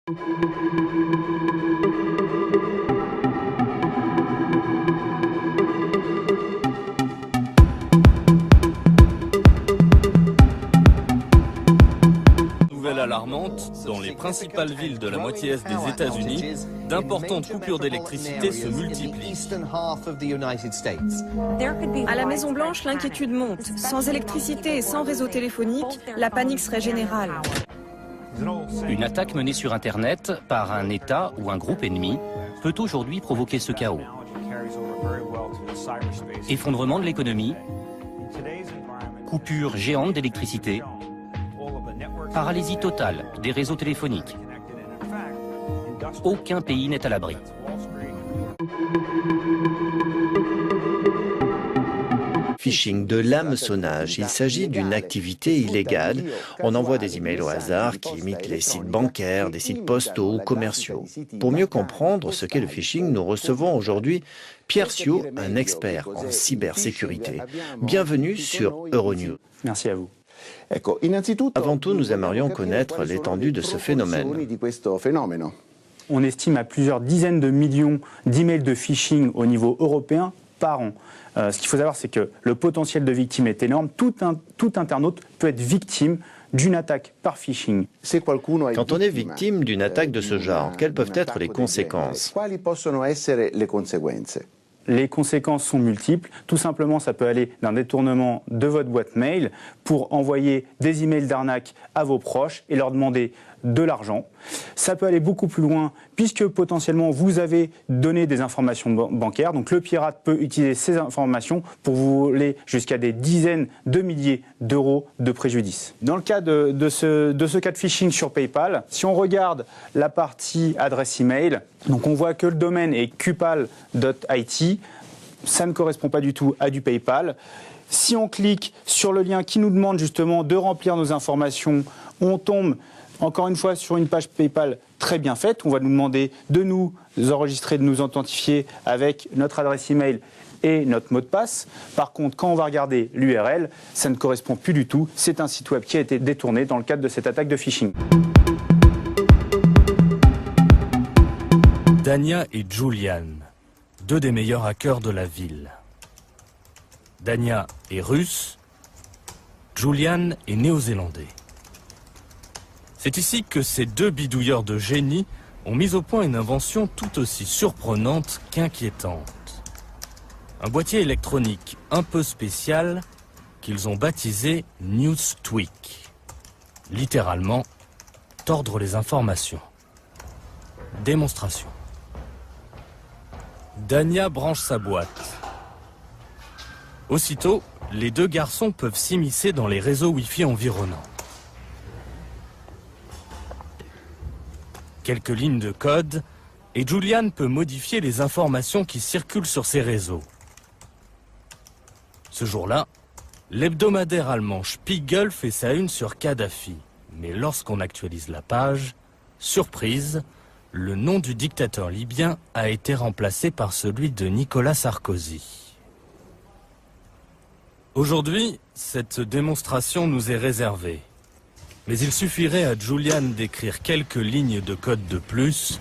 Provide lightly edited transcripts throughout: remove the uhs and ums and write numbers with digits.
Nouvelle alarmante, dans les principales villes de la moitié est des États-Unis, d'importantes coupures d'électricité se multiplient. À la Maison-Blanche, l'inquiétude monte. Sans électricité et sans réseau téléphonique, la panique serait générale. Une attaque menée sur Internet par un État ou un groupe ennemi peut aujourd'hui provoquer ce chaos. Effondrement de l'économie, coupure géante d'électricité, paralysie totale des réseaux téléphoniques. Aucun pays n'est à l'abri. Phishing, de l'hameçonnage. Il s'agit d'une activité illégale. On envoie des emails au hasard qui imitent les sites bancaires, des sites postaux ou commerciaux. Pour mieux comprendre ce qu'est le phishing, nous recevons aujourd'hui Pierre Siot, un expert en cybersécurité. Bienvenue sur Euronews. Merci à vous. Avant tout, nous aimerions connaître l'étendue de ce phénomène. On estime à plusieurs dizaines de millions d'emails de phishing au niveau européen par an. Ce qu'il faut savoir, c'est que le potentiel de victime est énorme. Tout internaute peut être victime d'une attaque par phishing. Quand on est victime d'une attaque de ce genre, quelles peuvent être les conséquences ? Les conséquences sont multiples. Tout simplement, ça peut aller d'un détournement de votre boîte mail pour envoyer des emails d'arnaque à vos proches et leur demander de l'argent. Ça peut aller beaucoup plus loin puisque potentiellement vous avez donné des informations bancaires. Donc le pirate peut utiliser ces informations pour vous voler jusqu'à des dizaines de milliers d'euros de préjudice. Dans le cas de ce cas de phishing sur PayPal, si on regarde la partie adresse email, donc on voit que le domaine est cupal.it. Ça ne correspond pas du tout à du PayPal. Si on clique sur le lien qui nous demande justement de remplir nos informations, on tombe encore une fois sur une page PayPal très bien faite. On va nous demander de nous enregistrer, de nous authentifier avec notre adresse email et notre mot de passe. Par contre, quand on va regarder l'URL, ça ne correspond plus du tout. C'est un site web qui a été détourné dans le cadre de cette attaque de phishing. Dania et Julian, deux des meilleurs hackers de la ville. Dania est russe, Julian est néo-zélandais. C'est ici que ces deux bidouilleurs de génie ont mis au point une invention tout aussi surprenante qu'inquiétante. Un boîtier électronique un peu spécial qu'ils ont baptisé Newstweak. Littéralement, tordre les informations. Démonstration. Dania branche sa boîte. Aussitôt, les deux garçons peuvent s'immiscer dans les réseaux Wi-Fi environnants. Quelques lignes de code, et Julian peut modifier les informations qui circulent sur ces réseaux. Ce jour-là, l'hebdomadaire allemand Spiegel fait sa une sur Kadhafi. Mais lorsqu'on actualise la page, surprise, le nom du dictateur libyen a été remplacé par celui de Nicolas Sarkozy. Aujourd'hui, cette démonstration nous est réservée. Mais il suffirait à Julian d'écrire quelques lignes de code de plus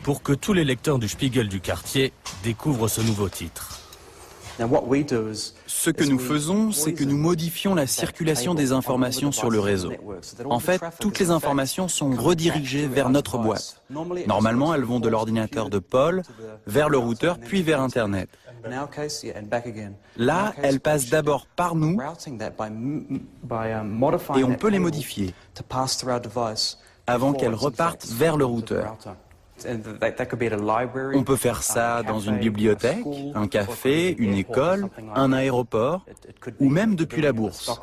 pour que tous les lecteurs du Spiegel du quartier découvrent ce nouveau titre. Ce que nous faisons, c'est que nous modifions la circulation des informations sur le réseau. En fait, toutes les informations sont redirigées vers notre boîte. Normalement, elles vont de l'ordinateur de Paul vers le routeur, puis vers Internet. Là, elles passent d'abord par nous et on peut les modifier avant qu'elles repartent vers le routeur. On peut faire ça dans une bibliothèque, un café, une école, un aéroport ou même depuis la bourse.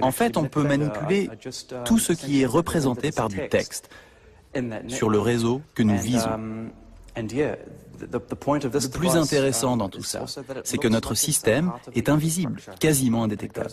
En fait, on peut manipuler tout ce qui est représenté par du texte sur le réseau que nous visons. Le plus intéressant dans tout ça, c'est que notre système est invisible, quasiment indétectable.